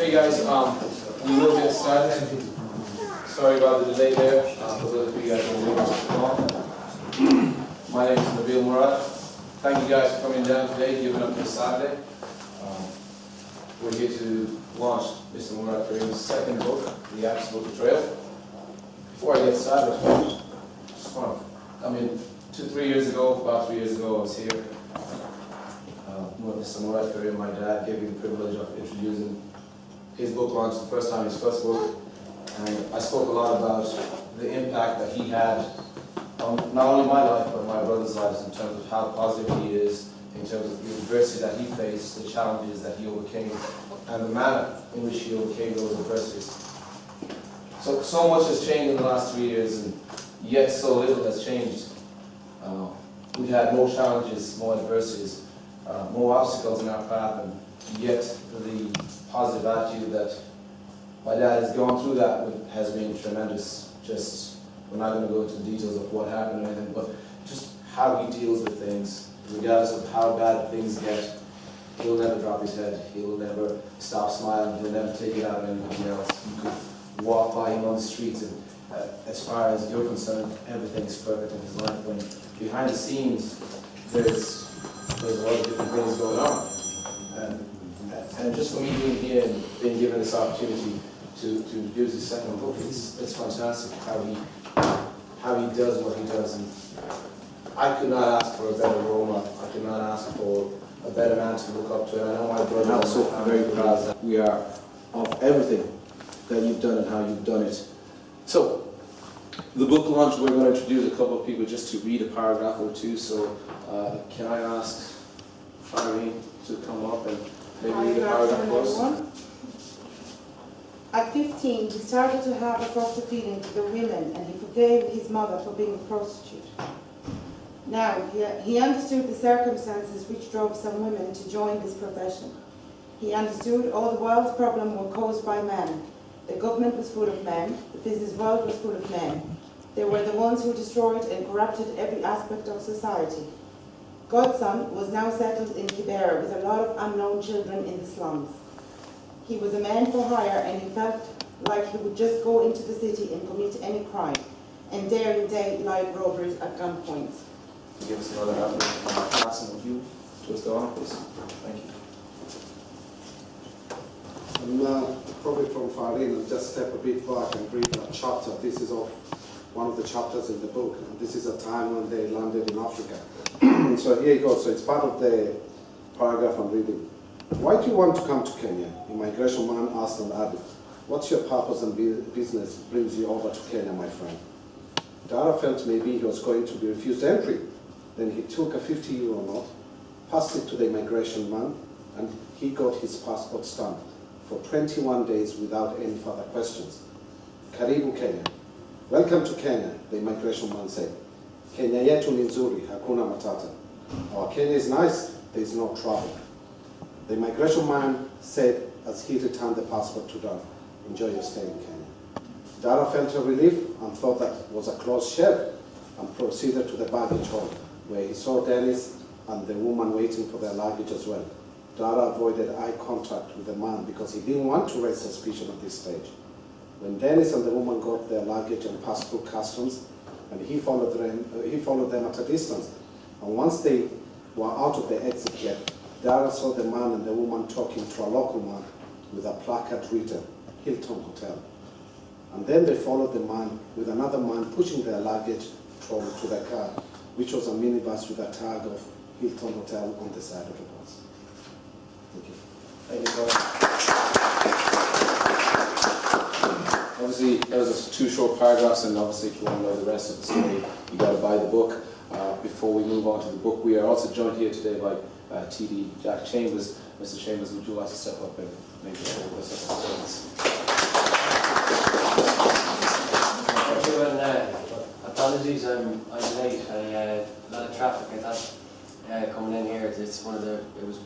Okay guys, we will get started. Sorry about the delay there, for those of you guys who are My name is Murad. Thank you guys for coming down today, giving up this Saturday. We're here to launch Mr. Murad Karim's second book, The Absolute Betrayal. Before I get started, I just want to come in about 3 years ago, I was here. Mr. Murad Karim, my dad, gave me the privilege of introducing his book launch, the first time, his first book. And I spoke a lot about the impact that he had on not only my life, but my brother's lives, in terms of how positive he is, in terms of the adversity that he faced, the challenges that he overcame, and the manner in which he overcame those adversities. So much has changed in the last 3 years, and yet so little has changed. We've had more challenges, more adversities, more obstacles in our path, and yet the positive attitude that my dad has gone through that has been tremendous. We're not going to go into the details of what happened or anything, but just how he deals with things, regardless of how bad things get. He'll never drop his head. He'll never stop smiling. He'll never take it out on anybody else. You could walk by him on the streets, and as far as you're concerned, everything's perfect in his life. When behind the scenes, there's a lot of different things going on. And just for me being here and being given this opportunity to introduce his second book, it's fantastic how he does what he does. And I could not ask for a better role model. I could not ask for a better man to look up to. And I know my brother is also very proud that we are of everything that you've done and how you've done it. So, the book launch, we're going to introduce a couple of people just to read a paragraph or two. So, can I ask Karim to come up and maybe read a paragraph for us? At 15, he started to have a softer feeling to the women, and he forgave his mother for being a prostitute. Now, he understood the circumstances which drove some women to join this profession. He understood all the world's problems were caused by men. The government was full of men, the business world was full of men. They were the ones who destroyed and corrupted every aspect of society. Godson was now settled in Kibera with a lot of unknown children in the slums. He was a man for hire, and he felt like he would just go into the city and commit any crime, and daring daylight robberies at gunpoint. Give us another round of passing with you towards the honor, please. Thank you. Probably from Farin, I'll just step a bit back and read that chapter. This is one of the chapters in the book, and this is a time when they landed in Africa. So here it goes. So it's part of the paragraph I'm reading. Why do you want to come to Kenya? Immigration man asked an Arab. What's your purpose and business brings you over to Kenya, my friend? Dara felt maybe he was going to be refused entry. Then he took a 50-euro note, passed it to the immigration man, and he got his passport stamped for 21 days without any further questions. Karibu Kenya. Welcome to Kenya, the immigration man said. Kenya yetu ni nzuri, hakuna matata. Our Kenya is nice, there is no trouble. The immigration man said as he returned the passport to Dara, enjoy your stay in Kenya. Dara felt a relief and thought that was a closed shelf, and proceeded to the baggage hall, where he saw Dennis and the woman waiting for their luggage as well. Dara avoided eye contact with the man because he didn't want to raise suspicion at this stage. When Dennis and the woman got their luggage and passed through customs, and he followed them at a distance, and once they were out of the exit gate, Dara saw the man and the woman talking to a local man with a placard written, Hilton Hotel. And then they followed the man with another man pushing their luggage trolley to their car, which was a minibus with a tag of Hilton Hotel on the side of the bus. Thank you. Thank you, Paul. Obviously, those are two short paragraphs, and obviously, if you want to know the rest of the story, you got to buy the book. Before we move on to the book, we are also joined here today by TD Jack Chambers. Mr. Chambers, would you like to step up and maybe share with us? Thank you, and apologies, I'm late. A lot of traffic. I thought coming in here, it was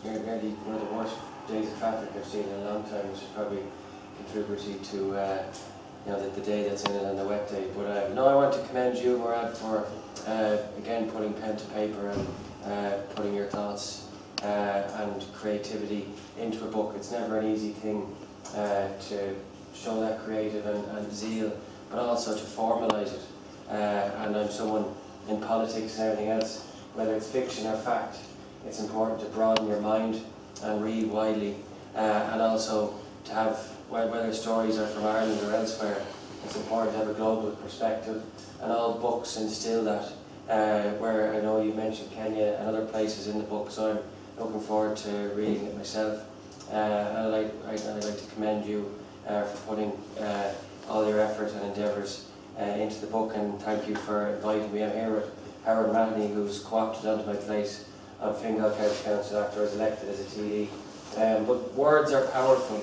nearly one of the worst days of traffic I've seen in a long time, which is probably contributed to the day that's in it and the wet day. But no, I want to commend you, Murad, for again putting pen to paper and putting your thoughts and creativity into a book. It's never an easy thing to show that creative and zeal, but also to formalise it. And I'm someone in politics and everything else, whether it's fiction or fact, it's important to broaden your mind and read widely, and also to have, whether stories are from Ireland or elsewhere, it's important to have a global perspective, and all books instill that, where I know you mentioned Kenya and other places in the book, so I'm looking forward to reading it myself. And I'd like to commend you for putting all your effort and endeavours into the book, and thank you for inviting me. I'm here with Howard Mahoney, who's co-opted onto my place on Fingal County Council after I was elected as a TD. But words are powerful,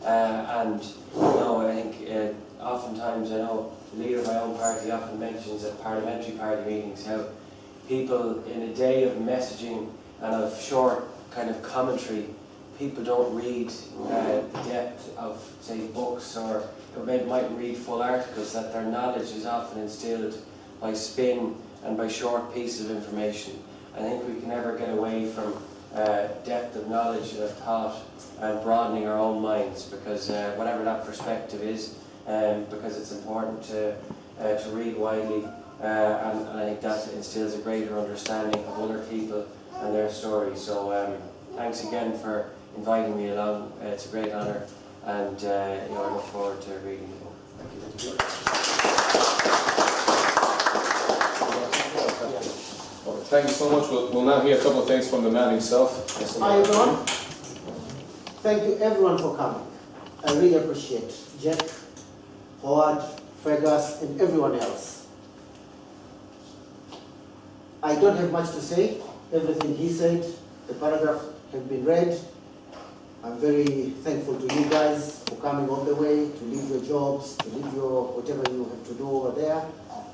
and I think oftentimes, I know the leader of my own party often mentions at parliamentary party meetings how people in a day of messaging and of short kind of commentary, people don't read the depth of, say, books, or maybe might read full articles, that their knowledge is often instilled by spin and by short pieces of information. I think we can never get away from depth of knowledge and of thought and broadening our own minds, because whatever that perspective is, because it's important to read widely, and I think that instills a greater understanding of other people and their stories. So thanks again for inviting me along. It's a great honour, and I look forward to reading the book. Thank you. Thank you so much. We'll now hear a couple of things from the man himself. Hi everyone. Thank you everyone for coming. I really appreciate Jack, Howard, Fergus, and everyone else. I don't have much to say. Everything he said, the paragraph has been read. I'm very thankful to you guys for coming all the way, to leave your jobs, to leave your whatever you have to do over there,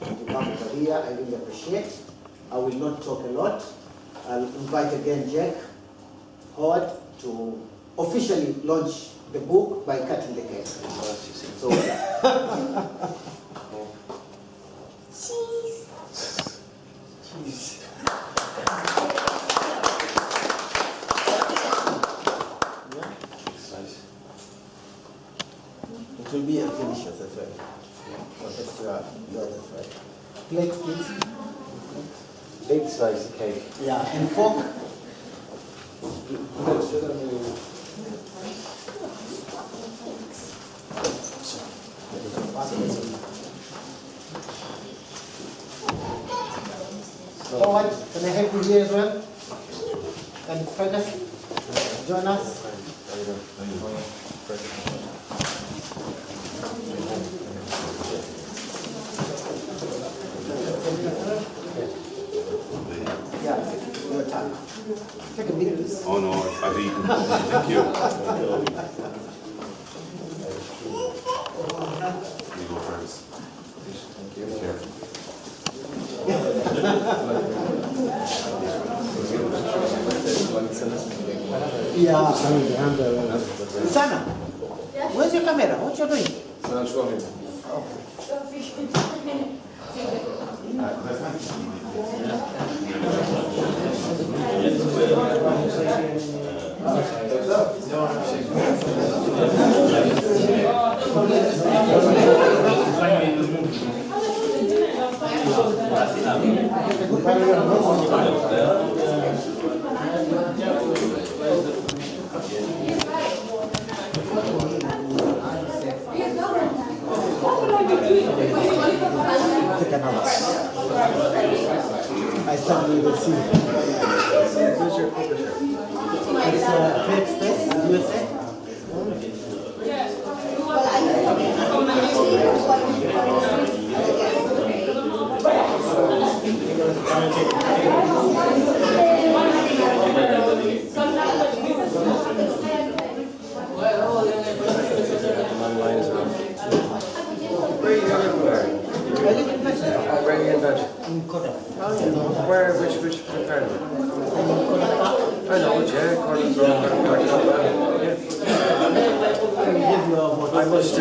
to come over here. I really appreciate. I will not talk a lot. I'll invite again Jack, Howard, to officially launch the book by cutting the cake. So, cheese. It will be a delicious as well. That's right. Plate, please. Big slice of cake. Yeah, and fork. Howard, can I help you here as well? And Fergus, join us. Yeah, your turn. Take a bit, please. Oh no, I've eaten. Thank you. You go first. Thank you. Careful. Yeah. Sana, where's your camera? What you doing? I'll show him. I start with the C. It's Trade Space, USA. Which part of it? I know, yeah, I must,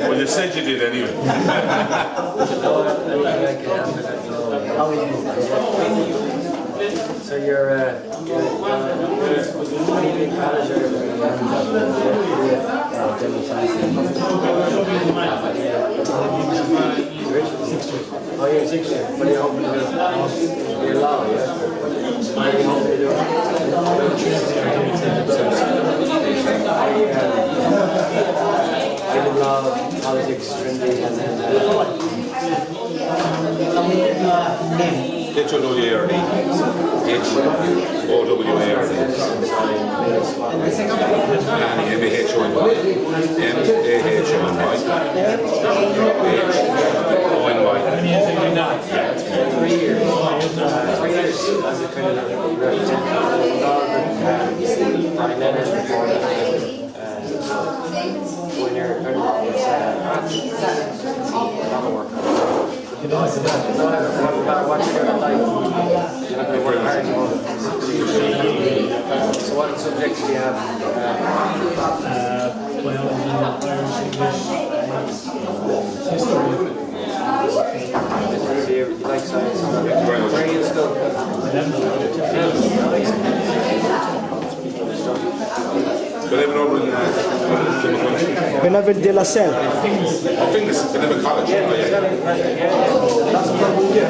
Well, you said you did anyway. How So you're in college or oh, you're 6 years. What are you hoping to do? You're law, yeah? What are you hoping to do? Given law, politics, Trinity, and then H-O-W-A-R-D. H-O-W-A-R-D. M-A-H-O-N-Y. M-A-H-O-N-Y. H-O-N-Y. 3 years. 3 years as a kind of representative. When you're kind of, it's a lot of work. What you're doing in life, you're not going to work hard. So what subjects do you have? Biology, Irish, English, history. So you like science? Where are you in school? They live over in Benevel de la Selle. Fingal. They live in college. Oh, yeah.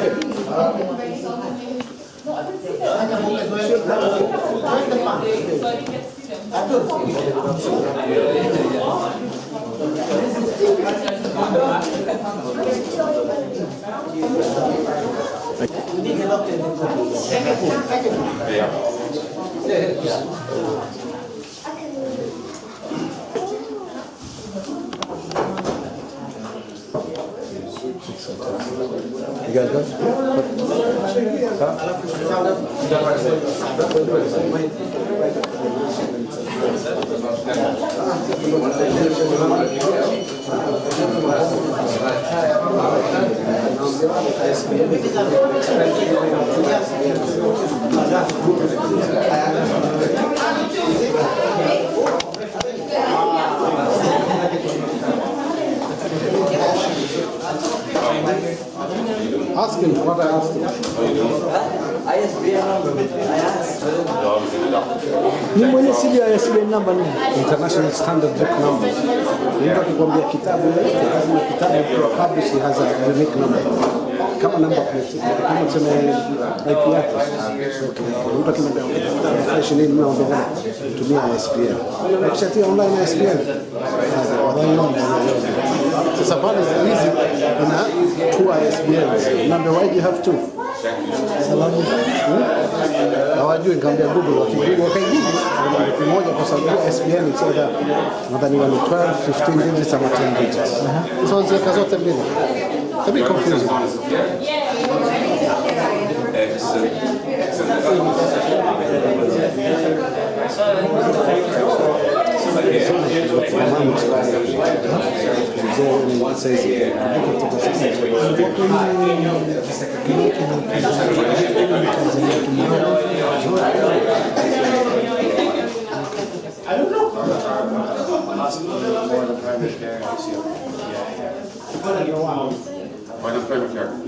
You guys good? Ask him what I asked him. Ni mwenye sili ya sili namba ni International standard book number. Mtu akikwambia kitabu lazima kitabu publish has a unique number. Kama number plate, kama tuseme IP yake. Mtu akimwambia fresh nini na ndio tumia ISBN. Akishatia online ISBN. Sasa pale hizi ina 2 ISBNs. Number why do you have 2? Sababu hawajui, nikamwambia Google, wakigoogle wakaigoogle moja kwa sababu ISBN it's either nadhani ni 12, 15 digits ama 10 digits. So zika zote mbili. It's a bit confusing.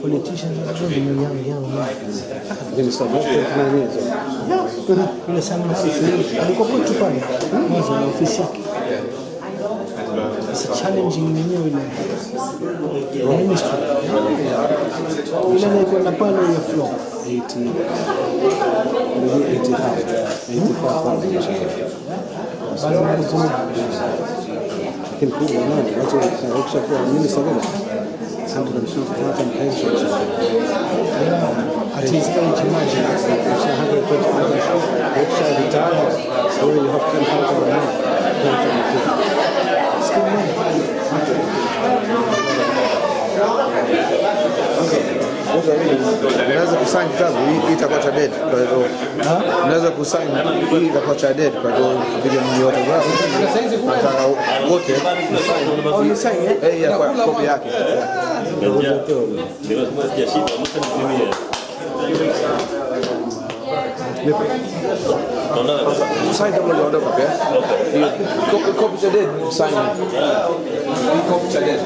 politicians yule Simon alikuwa kwetu pale mwanzo na ofisi yake. It's a challenging mwenyewe ile ministry. Ile ndio pale ya floor 80,000 lakini kubwa nani watu wakishakuwa minister vile 150,000 pensions. At his age, imagine, if you have 120,000, if you retire, so you have 10,000 a month. It's good money. Unaweza kusign kitabu hii itakuwa cha dead, kwa hivyo unaweza kusign hii itakuwa cha dead, kwa hivyo video yote nataka wote sign ya kwa copy yake. Sign kama unaondoka pia. Copy cha dead sign. Copy cha dead.